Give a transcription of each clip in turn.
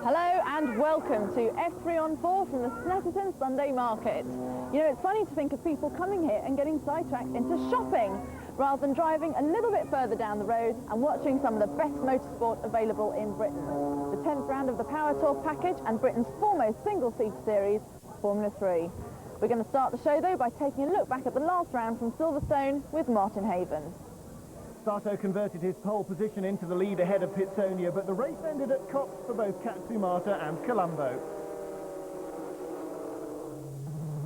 Hello and welcome to F3 on 4 from the Snetterton Sunday Market. You know, it's funny to think of people coming here and getting sidetracked into shopping rather than driving a little bit further down the road and watching some of the best motorsport available in Britain. The 10th round of the Power Tour package and Britain's foremost single-seater series, Formula 3. We're going to start the show though by taking a look back at the last round from Silverstone with Martin Haven. Sato converted his pole position into the lead ahead of Pizzonia, but the race ended at Cox for both Katsumata and Colombo.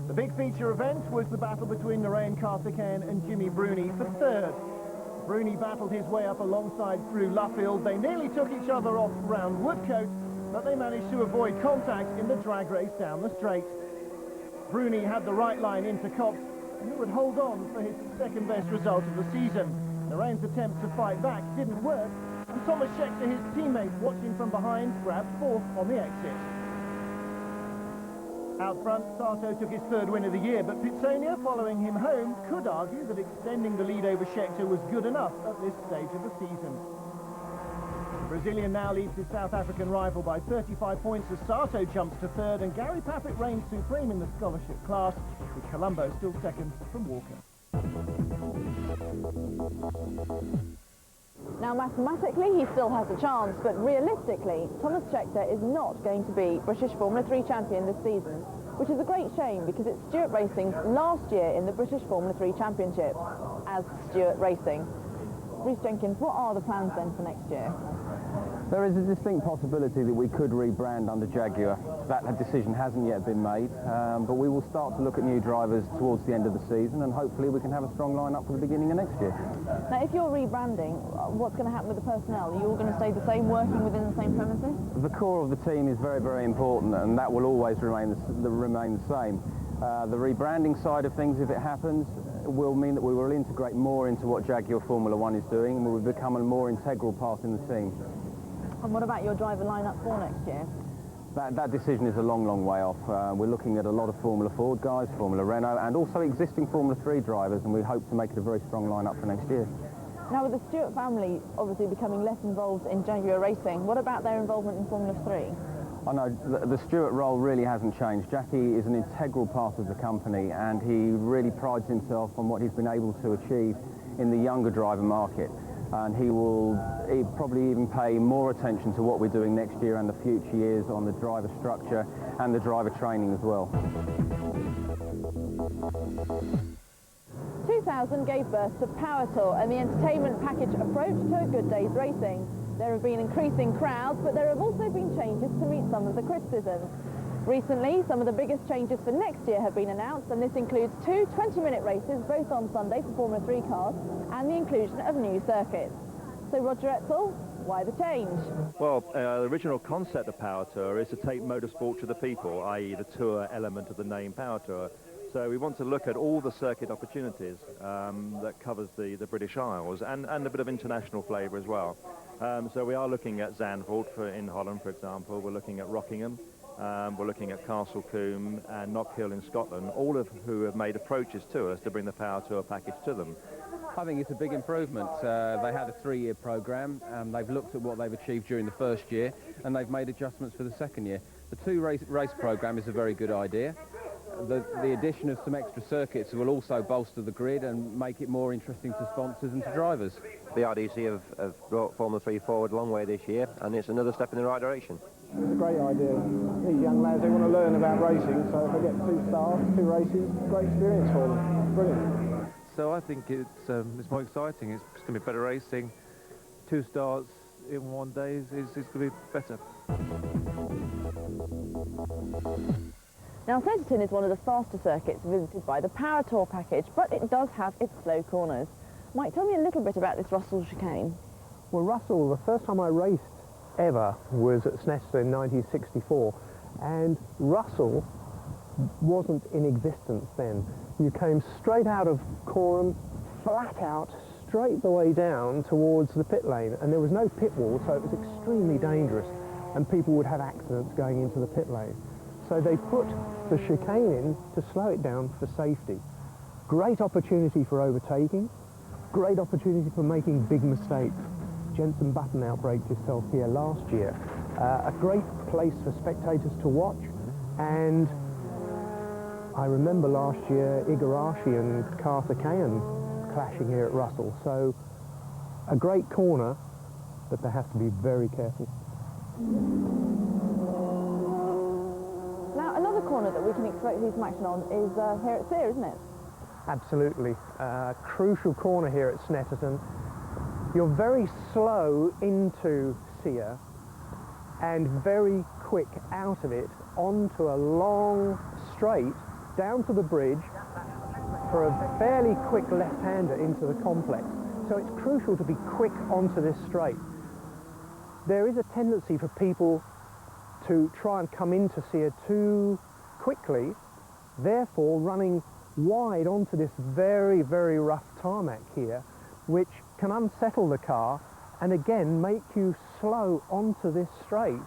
The big feature event was the battle between Narain, Karthikeyan and Jimmy Bruni for third. Bruni battled his way up alongside through Luffield. They nearly took each other off round Woodcote, but they managed to avoid contact in the drag race down the straight. Bruni had the right line into Cox, and he would hold on for his second best result of the season. Narain's attempt to fight back didn't work, and Tomas Scheckter, his teammate watching from behind, grabbed fourth on the exit. Out front, Sato took his third win of the year, but Pizzonia, following him home, could argue that extending the lead over Scheckter was good enough at this stage of the season. The Brazilian now leads his South African rival by 35 points as Sato jumps to third, and Gary Paffett reigns supreme in the scholarship class, with Colombo still second from Walker. Now mathematically he still has a chance, but realistically Tomas Scheckter is not going to be British Formula 3 champion this season, which is a great shame because it's Stewart Racing's last year in the British Formula 3 Championship as Stewart Racing. Rhys Jenkins, what are the plans then for next year? There is a distinct possibility that we could rebrand under Jaguar. That decision hasn't yet been made, but we will start to look at new drivers towards the end of the season, and hopefully we can have a strong lineup for the beginning of next year. Now, if you're rebranding, what's going to happen with the personnel? Are you all going to stay the same, working within the same premises? The core of the team is very, very important, and that will always remain the same. The rebranding side of things, if it happens, will mean that we will integrate more into what Jaguar Formula 1 is doing, and we will become a more integral part in the team. And what about your driver lineup for next year? That decision is a long, long way off. We're looking at a lot of Formula Ford guys, Formula Renault, and also existing Formula 3 drivers, and we hope to make it a very strong lineup for next year. Now, with the Stewart family obviously becoming less involved in Jaguar racing, what about their involvement in Formula 3? I know the Stewart role really hasn't changed. Jackie is an integral part of the company, and he really prides himself on what he's been able to achieve in the younger driver market. And he'll probably even pay more attention to what we're doing next year and the future years on the driver structure and the driver training as well. 2000 gave birth to Power Tour and the entertainment package approach to a good day's racing. There have been increasing crowds, but there have also been changes to meet some of the criticisms. Recently, some of the biggest changes for next year have been announced, and this includes two 20-minute races, both on Sunday for Formula 3 cars, and the inclusion of new circuits. So, Roger Etzel, why the change? Well, the original concept of Power Tour is to take motorsport to the people, i.e. the tour element of the name Power Tour. So we want to look at all the circuit opportunities that covers the British Isles and a bit of international flavour as well. So we are looking at Zandvoort in Holland, for example. We're looking at Rockingham. We're looking at Castle Combe and Knockhill in Scotland, all of who have made approaches to us to bring the Power Tour package to them. I think it's a big improvement. They had a 3-year programme, and they've looked at what they've achieved during the first year, and they've made adjustments for the second year. The two-race programme is a very good idea. The addition of some extra circuits will also bolster the grid and make it more interesting to sponsors and to drivers. The RDC have brought Formula 3 forward a long way this year, and it's another step in the right direction. It's a great idea. These young lads, they want to learn about racing, so if they get 2 starts, 2 races, great experience for them. Brilliant. So I think it's more exciting. It's going to be better racing. 2 starts in one day is going to be better. Now, Snetterton is one of the faster circuits visited by the Power Tour package, but it does have its slow corners. Mike, tell me a little bit about this Russell chicane. Well, Russell, the first time I raced ever was at Snetterton in 1964, and Russell wasn't in existence then. You came straight out of Coram, flat out, straight the way down towards the pit lane, and there was no pit wall, so it was extremely dangerous, and people would have accidents going into the pit lane. So they put the chicane in to slow it down for safety. Great opportunity for overtaking, great opportunity for making big mistakes. Jenson Button outbraked himself here last year. A great place for spectators to watch, and I remember last year Igarashi and Karthikeyan clashing here at Russell, so a great corner, but they have to be very careful. Now, another corner that we can expect to see some action on is here at Sear, isn't it? Absolutely. Crucial corner here at Snetterton. You're very slow into Sear and very quick out of it onto a long straight down to the bridge for a fairly quick left-hander into the complex. So it's crucial to be quick onto this straight. There is a tendency for people to try and come into Sear too quickly, therefore running wide onto this very, very rough tarmac here, which can unsettle the car and again make you slow onto this straight,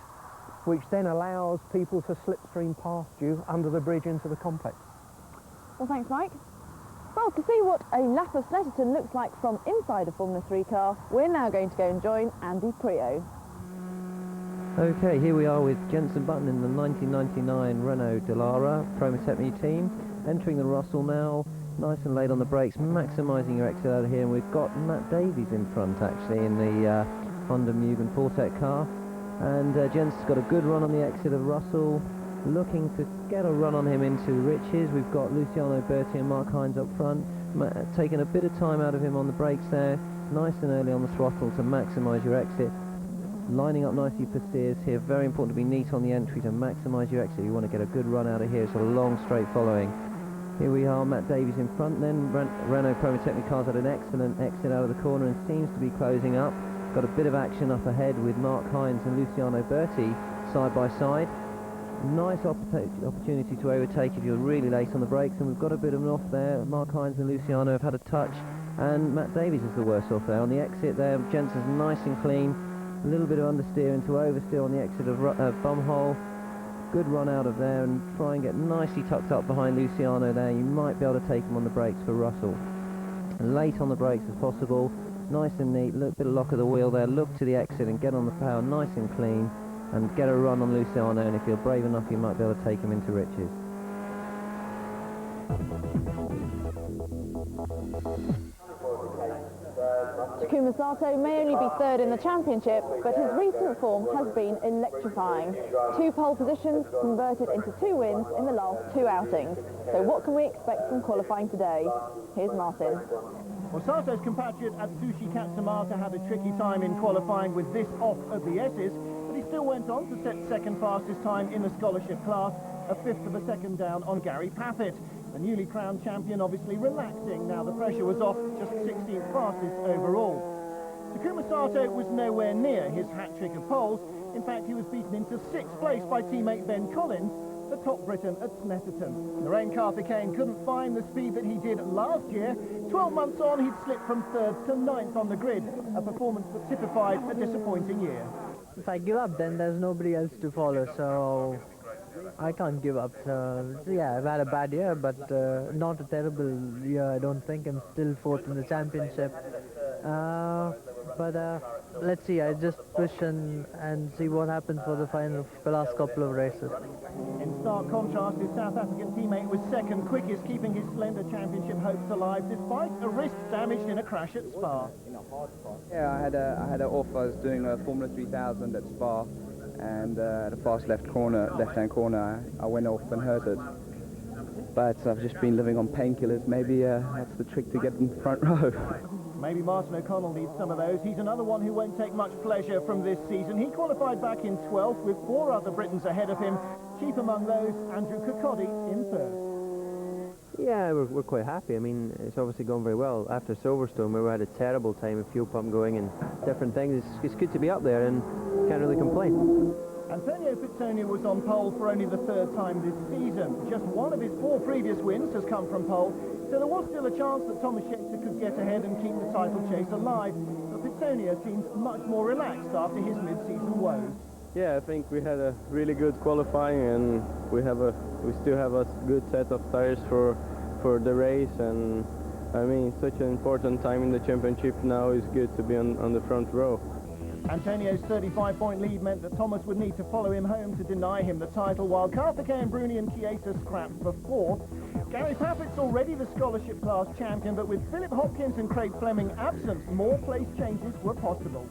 which then allows people to slipstream past you under the bridge into the complex. Well, thanks, Mike. Well, to see what a lap of Snetterton looks like from inside a Formula 3 car, we're now going to go and join Andy Priaulx. Okay, here we are with Jenson Button in the 1999 Renault Dallara Pro Motecmi team, entering the Russell now, nice and late on the brakes, maximising your exit out of here, and we've got Matt Davies in front actually in the Honda Mugen Fortec car, and Jenson's got a good run on the exit of Russell, looking to get a run on him into Riches. We've got Luciano Berti and Mark Hines up front, taking a bit of time out of him on the brakes there, nice and early on the throttle to maximise your exit. Lining up nicely for steers here, very important to be neat on the entry to maximise your exit. You want to get a good run out of here, so a long straight following. Here we are, Matt Davies in front then. Renault Pro Motecmi car's had an excellent exit out of the corner and seems to be closing up. Got a bit of action up ahead with Mark Hines and Luciano Berti side by side. Nice opportunity to overtake if you're really late on the brakes, and we've got a bit of an off there. Mark Hines and Luciano have had a touch, and Matt Davies is the worst off there. On the exit there, Jenson's nice and clean. A little bit of understeer into oversteer on the exit of Bumhole. Good run out of there, and try and get nicely tucked up behind Luciano there. You might be able to take him on the brakes for Russell. Late on the brakes as possible. Nice and neat, little bit of lock of the wheel there. Look to the exit and get on the power nice and clean, and get a run on Luciano, and if you're brave enough you might be able to take him into Riches. Takuma Sato may only be third in the championship, but his recent form has been electrifying. 2 pole positions converted into 2 wins in the last 2 outings. So what can we expect from qualifying today? Here's Martin. Well, Sato's compatriot Atsushi Katsumata had a tricky time in qualifying with this off of the S's, but he still went on to set second fastest time in the scholarship class, a fifth of a second down on Gary Paffett. The newly crowned champion obviously relaxing now the pressure was off, just 16th fastest overall. Takuma Sato was nowhere near his hat-trick of poles. In fact, he was beaten into 6th place by teammate Ben Collins, the top Briton at Snetterton. Narain Karthikeyan couldn't find the speed that he did last year. 12 months on, he'd slipped from 3rd to 9th on the grid, a performance that typified a disappointing year. If I give up, then there's nobody else to follow, so I can't give up. So yeah, I've had a bad year, but not a terrible year, I don't think. I'm still 4th in the championship. But let's see, I just push and see what happens for the last couple of races. In stark contrast, his South African teammate was second quickest, keeping his slender championship hopes alive despite a wrist damaged in a crash at Spa. Yeah, I had an off. I was doing a Formula 3000 at Spa, and at a fast left-hand corner, I went off and hurt it. But I've just been living on painkillers. Maybe that's the trick to get in the front row. Maybe Martin O'Connell needs some of those. He's another one who won't take much pleasure from this season. He qualified back in 12th with 4 other Britons ahead of him. Chief among those, Andrew Kirkcaldy in 3rd. Yeah, we're quite happy. I mean, it's obviously gone very well. After Silverstone, where we had a terrible time with fuel pump going and different things, it's good to be up there and can't really complain. Antônio Pizzonia was on pole for only the 3rd time this season. Just one of his 4 previous wins has come from pole, so there was still a chance that Tomas Scheckter could get ahead and keep the title chase alive. But Pizzonia seems much more relaxed after his mid-season woes. Yeah, I think we had a really good qualifying, and we still have a good set of tires for the race. And I mean, such an important time in the championship now is good to be on the front row. Antonio's 35-point lead meant that Tomas would need to follow him home to deny him the title, while Karthikeyan, Bruni and Kiesa scrapped for fourth. Gary Paffett's already the scholarship class champion, but with Philip Hopkins and Craig Fleming absent, more place changes were possible.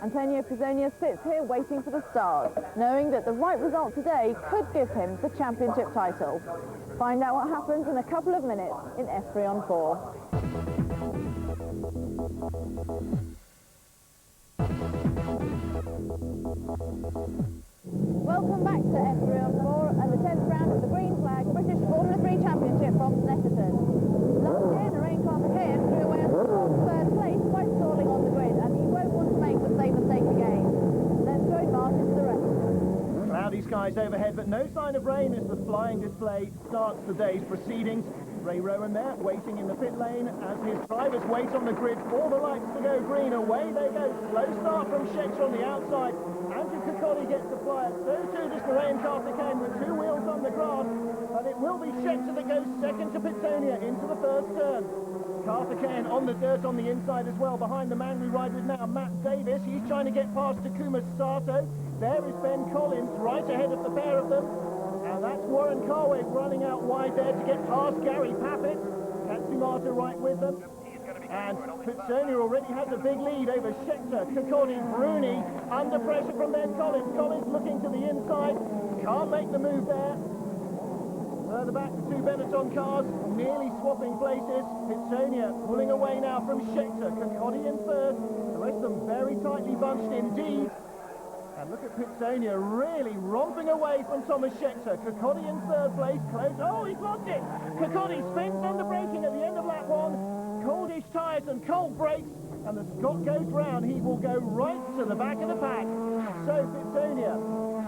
Antônio Pizzonia sits here waiting for the start, knowing that the right result today could give him the championship title. Find out what happens in a couple of minutes in F3 on 4. Welcome back to F3 on 4 and the 10th round of the Green Flag British Formula 3 Championship from Snetterton. Last year, Narain threw away a strong third place by stalling on the grid, and he won't want to make the same mistake again. Let's join Mark into the race. Cloudy skies overhead, but no sign of rain as the flying display starts the day's proceedings. Ray Rowan there, waiting in the pit lane as his drivers wait on the grid for the lights to go green. Away they go. Slow start from Scheckter on the outside. Andrew Kirkconnell gets the flyer. So too does Narain Karthikeyan with two wheels on the grass. But it will be Scheckter that goes second to Pizzonia into the first turn. Karthikeyan on the dirt on the inside as well, behind the man we ride with now, Matt Davis. He's trying to get past Takuma Sato. There is Ben Collins right ahead of the pair of them. And that's Warren Carway running out wide there to get past Gary Paffett. Katsumata right with them. And Pizzonia already has a big lead over Scheckter, Kirkconnell, Bruni, under pressure from Ben Collins. Collins looking to the inside, can't make the move there. Further back, the two Benetton cars nearly swapping places. Pizzonia pulling away now from Scheckter, Kirkconnell in third. The rest of them very tightly bunched indeed. And look at Pizzonia really romping away from Tomas Scheckter. Kirkconnell in third place, close. Oh, he's lost it! Kirkconnell spins under braking at the end of lap one. Coldish tyres and cold brakes, and the Scot goes round. He will go right to the back of the pack. So Pizzonia,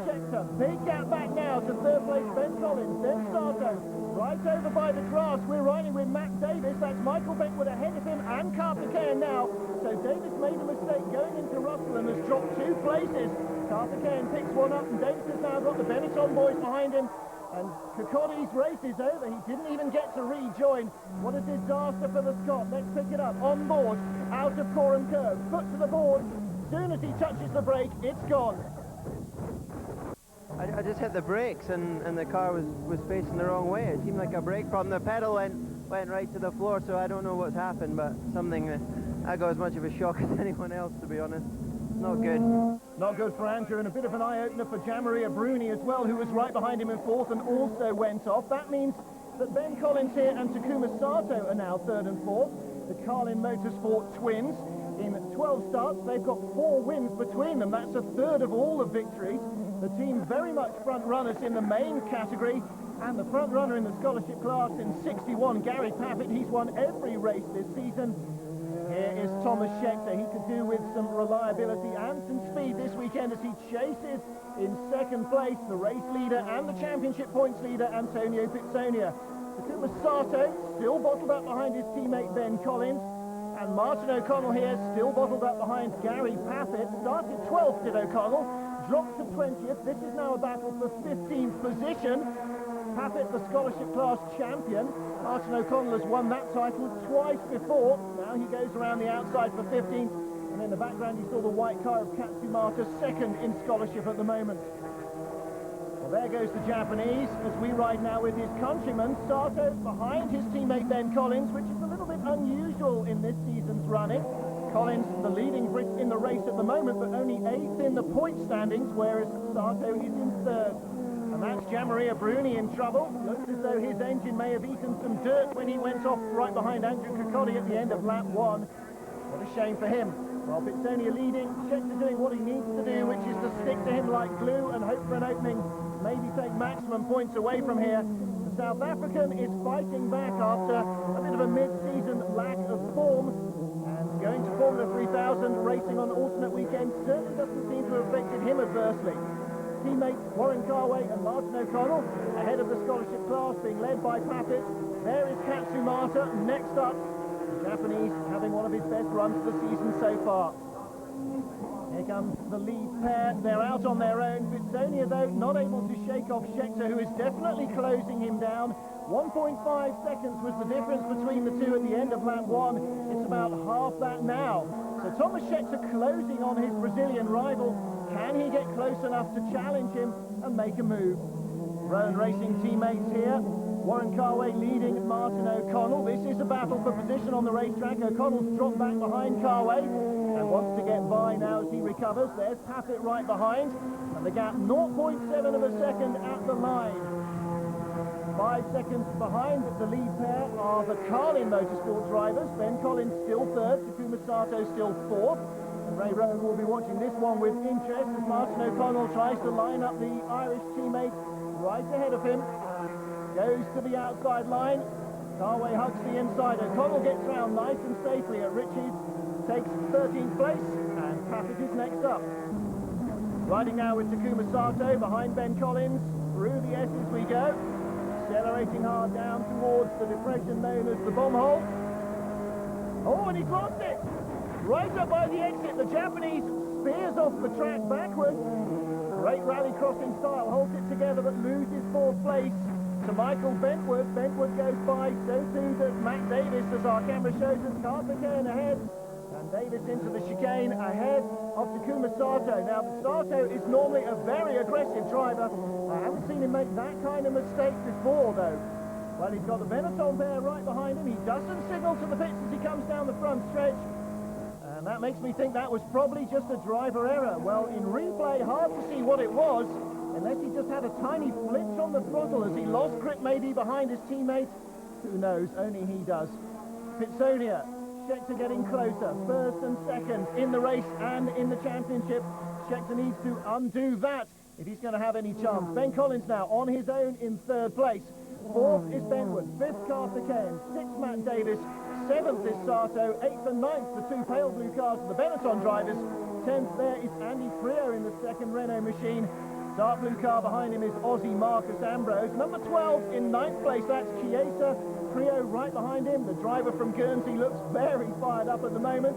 Scheckter, big gap back now to third place Ben Collins, then Sato. Right over by the grass, we're riding with Matt Davis. That's Michael Beckwood ahead of him and Karthikeyan now. So Davis made a mistake going into Russell and has dropped 2 places. Karthikeyan picks one up, and Davis has now got the Benetton boys behind him. And Kirkconnell's race is over. He didn't even get to rejoin. What a disaster for the Scot. Let's pick it up. On board, out of Coram Curve. Foot to the board. Soon as he touches the brake, it's gone. I just hit the brakes and the car was facing the wrong way. It seemed like a brake problem. The pedal went right to the floor, so I don't know what's happened, but something I got as much of a shock as anyone else, to be honest. Not good. Not good for Andrew, and a bit of an eye-opener for Gianmaria Bruni as well, who was right behind him in fourth and also went off. That means that Ben Collins here and Takuma Sato are now third and fourth. The Carlin Motorsport twins. In 12 starts, they've got 4 wins between them. That's a third of all the victories. The team very much front runners in the main category, and the front runner in the scholarship class in 61, Gary Paffett. He's won every race this season. Here is Tomas Scheckter. He could do with some reliability and some speed this weekend as he chases in second place the race leader and the championship points leader, Antonio Pizzonia. Takuma Sato still bottled up behind his teammate Ben Collins. And Martin O'Connell here still bottled up behind Gary Paffett. Started 12th, did O'Connell. Dropped to 20th. This is now a battle for 15th position. Paffett, the scholarship class champion. Martin O'Connell has won that title twice before. Now he goes around the outside for 15th. And in the background you saw the white car of Katsumata, second in scholarship at the moment. Well, there goes the Japanese as we ride now with his countryman Sato behind his teammate Ben Collins, which is a little bit unusual in this season's running. Collins, the leading Brit in the race at the moment, but only 8th in the point standings, whereas Sato is in third. And that's Gianmaria Bruni in trouble. Looks as though his engine may have eaten some dirt when he went off right behind Andrew Kirkconnell at the end of lap 1. What a shame for him. While Pizzonia leading, Scheckter doing what he needs to do, which is to stick to him like glue and hope for an opening, maybe take maximum points away from here. The South African is fighting back after a bit of a mid-season lack of form, and going to Formula 3000, racing on alternate weekends, certainly doesn't seem to have affected him adversely. Teammates Warren Carway and Martin O'Connell ahead of the scholarship class, being led by Paffett. There is Katsumata next up. The Japanese having one of his best runs of the season so far. Here comes the lead pair. They're out on their own. Pizzonia, though, not able to shake off Scheckter, who is definitely closing him down. 1.5 seconds was the difference between the two at the end of lap 1. It's about half that now. So Tomas Scheckter closing on his Brazilian rival. Can he get close enough to challenge him and make a move? Rowan Racing teammates here. Warren Carway leading Martin O'Connell. This is a battle for position on the racetrack. O'Connell's dropped back behind Carway and wants to get by now as he recovers. There's Paffett right behind, and the gap 0.7 of a second at the line. 5 seconds behind the lead pair are the Carlin Motorsport drivers. Ben Collins still third, Takuma Sato still fourth. And Ray Rowan will be watching this one with interest as Martin O'Connell tries to line up the Irish teammate right ahead of him. Goes to the outside line. Carway hugs the inside. O'Connell gets round nice and safely at Ritchie's. Takes 13th place, and Paffett is next up. Riding now with Takuma Sato behind Ben Collins. Through the S's we go. Accelerating hard down towards the depression known as the bomb hole. Oh, and he's lost it! Right up by the exit, the Japanese spears off the track backwards. Great rally crossing style, holds it together but loses 4th place to Michael Bentwood. Bentwood goes by, so too does Matt Davis as our camera shows us. Karthikeyan ahead, and Davis into the chicane ahead of Takuma Sato. Now, Sato is normally a very aggressive driver. I haven't seen him make that kind of mistake before, though. Well, he's got the Benetton pair right behind him. He doesn't signal to the pits as he comes down the front stretch. And that makes me think that was probably just a driver error. Well, in replay, hard to see what it was, unless he just had a tiny flinch on the throttle as he lost grip maybe behind his teammate. Who knows? Only he does. Pizzonia, Scheckter getting closer, first and second in the race and in the championship. Scheckter needs to undo that if he's going to have any chance. Ben Collins now on his own in 3rd place. 4th is Bentwood, 5th Karthikeyan, 6th Matt Davis, 7th is Sato, 8th and 9th the 2 pale blue cars of the Benetton drivers. 10th there is Andy Priaulx in the 2nd Renault machine. Dark blue car behind him is Aussie Marcos Ambrose. Number 12 in 9th place, that's Kiesa. Priaulx right behind him. The driver from Guernsey looks very fired up at the moment.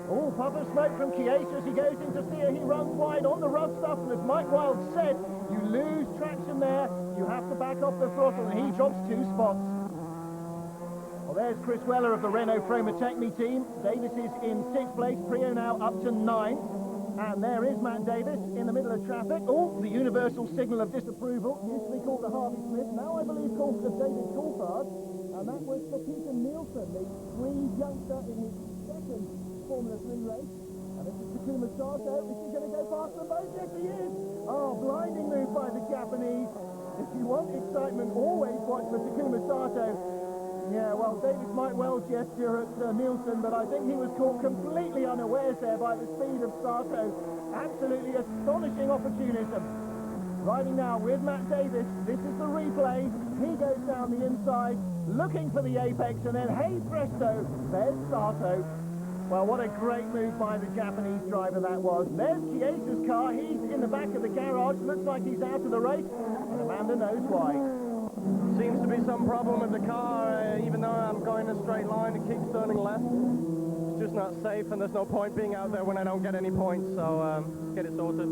Oh, puff of smoke from Kiesa as he goes into steer. He runs wide on the rough stuff, and as Mike Wilde said, you lose traction there. You have to back off the throttle, and he drops 2 spots. Well, there's Chris Weller of the Renault Promotechni team. Davis is in 6th place. Priaulx now up to 9th. And there is Matt Davis in the middle of traffic. Oh, the universal signal of disapproval. Used to be called the Harvey Smith, now I believe called the David Coulthard. And that was for Peter Nielsen, the free youngster in his 2nd Formula 3 race. And this is Takuma Sato. Is he going to go past them both? Yes, he is. Oh, blinding move by the Japanese. If you want excitement, always watch for Takuma Sato. Yeah, well, Davis might well gesture at Nielsen, but I think he was caught completely unawares there by the speed of Sato. Absolutely astonishing opportunism. Riding now with Matt Davis. This is the replay. He goes down the inside, looking for the apex, and then, hey presto, there's Sato. Well, what a great move by the Japanese driver that was. There's Chiesa's car. He's in the back of the garage. Looks like he's out of the race, and Amanda knows why. Seems to be some problem with the car, even though I'm going a straight line, it keeps turning left. It's just not safe, and there's no point being out there when I don't get any points, so let's get it sorted.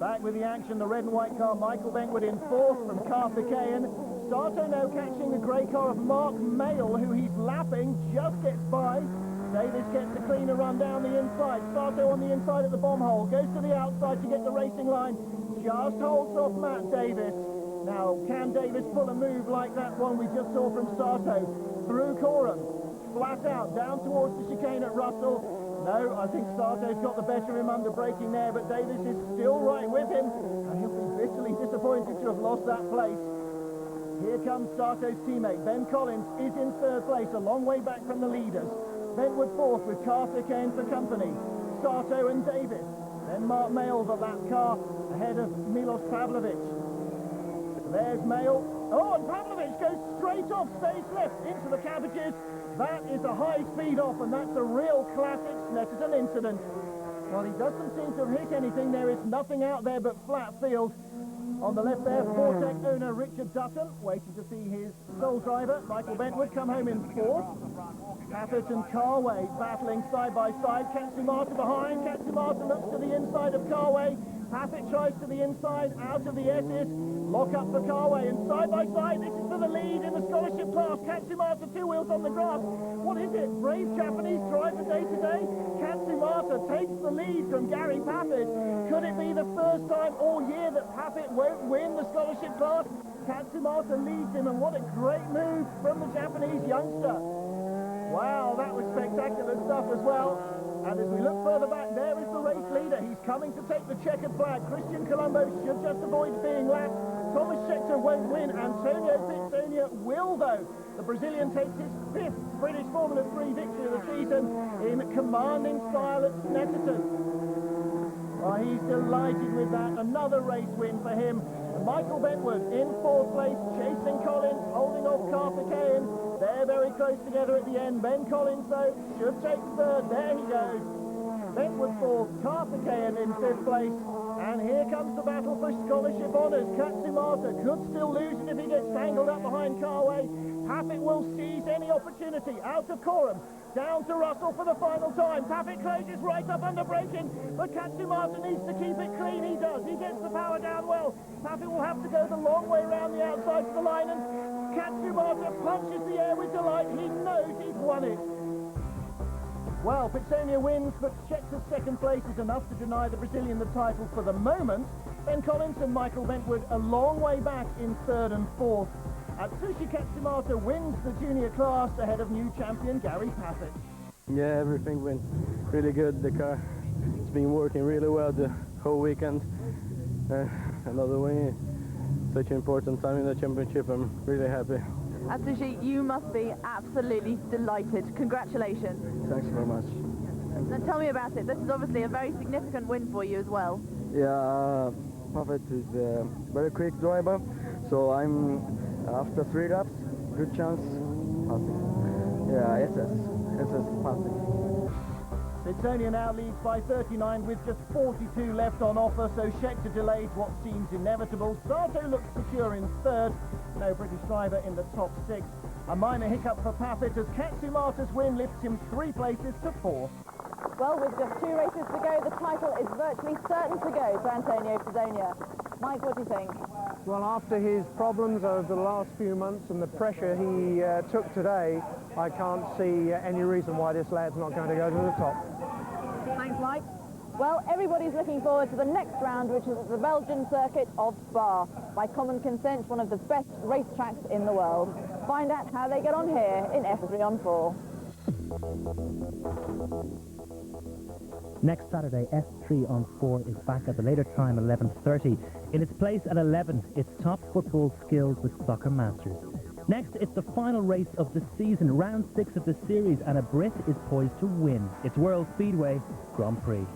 Back with the action, the red and white car, Michael Bentwood in 4th from Karthikeyan. Sato now catching the grey car of Mark Mayle, who he's lapping, just gets by. Davis gets a cleaner run down the inside. Sato on the inside at the bomb hole, goes to the outside to get the racing line, just holds off Matt Davis. Now, can Davis pull a move like that one we just saw from Sato? Through Coram, flat out, down towards the chicane at Russell. No, I think Sato's got the better of him under braking there, but Davis is still right with him, and he'll be bitterly disappointed to have lost that place. Here comes Sato's teammate. Ben Collins is in 3rd place, a long way back from the leaders. Bentwood 4th with Karthikeyan for company. Sato and Davis. Then Mark Mayle, the lap car, ahead of Milos Pavlovic. There's Mayle. Oh, and Pavlovic goes straight off, stays left into the cabbages. That is a high speed off, and that's a real classic Snetterton incident. Well, he doesn't seem to have hit anything. There is nothing out there but flat field. On the left there, Fortec owner Richard Dutton, waiting to see his sole driver, Michael Bentwood, come home in 4th. Paffett and Carway battling side by side. Katsumata behind. Katsumata looks to the inside of Carway. Paffett tries to the inside, out of the S's, lock up for Carway, and side by side, this is for the lead in the scholarship class. Katsumata, two wheels on the grass. What is it? Brave Japanese driver day to day? Katsumata takes the lead from Gary Paffett. Could it be the first time all year that Paffett won't win the scholarship class? Katsumata leads him, and what a great move from the Japanese youngster. Wow, that was spectacular stuff as well. And as we look further back, there is the race leader. He's coming to take the checkered flag. Christian Colombo should just avoid being lapped. Thomas Scheckter won't win. Antonio Pizzonia will, though. The Brazilian takes his 5th British Formula 3 victory of the season in commanding style at Snetterton. Well, he's delighted with that. Another race win for him. And Michael Bentwood in 4th place, chasing Collins, holding off Karthikeyan. They're very close together at the end. Ben Collins, though, should take 3rd. There he goes. Bentwood 4th, Karthikeyan in 5th place. And here comes the battle for scholarship honours. Katsumata could still lose it if he gets tangled up behind Carway. Paffett will seize any opportunity. Out of Coram, down to Russell for the final time. Paffett closes right up under braking, but Katsumata needs to keep it clean. He does. He gets the power down well. Paffett will have to go the long way around the outside of the line, and Katsumata punches the air with delight. He knows he's won it. Well, Pizzonia wins, but Scheckter's 2nd place is enough to deny the Brazilian the title for the moment. Ben Collins and Michael Bentwood a long way back in 3rd and 4th. Atsushi Katsumata wins the junior class ahead of new champion Gary Paffett. Yeah, everything went really good. The car has been working really well the whole weekend. Another win, such an important time in the championship. I'm really happy. Atsushi, you must be absolutely delighted. Congratulations. Thanks very much. So tell me about it. This is obviously a very significant win for you as well. Yeah, Paffett is a very quick driver, so I'm after 3 laps, good chance passing. Yeah, SS passing. Pizzonia now leads by 39 with just 42 left on offer, so Scheckter delays what seems inevitable. Sato looks secure in 3rd. No British driver in the top 6. A minor hiccup for Paffett as Katsumata's win lifts him 3 places to 4th. Well, with just 2 races to go, the title is virtually certain to go to Antonio Pizzonia. Mike, what do you think? Well, after his problems over the last few months and the pressure he took today, I can't see any reason why this lad's not going to go to the top. Thanks, Mike. Well, everybody's looking forward to the next round, which is at the Belgian circuit of Spa. By common consent, one of the best racetracks in the world. Find out how they get on here in F3 on 4. Next Saturday, F3 on 4 is back at the later time, 11:30. In its place at 11, it's top football skills with Soccer Masters. Next, it's the final race of the season, round 6 of the series, and a Brit is poised to win. It's World Speedway Grand Prix.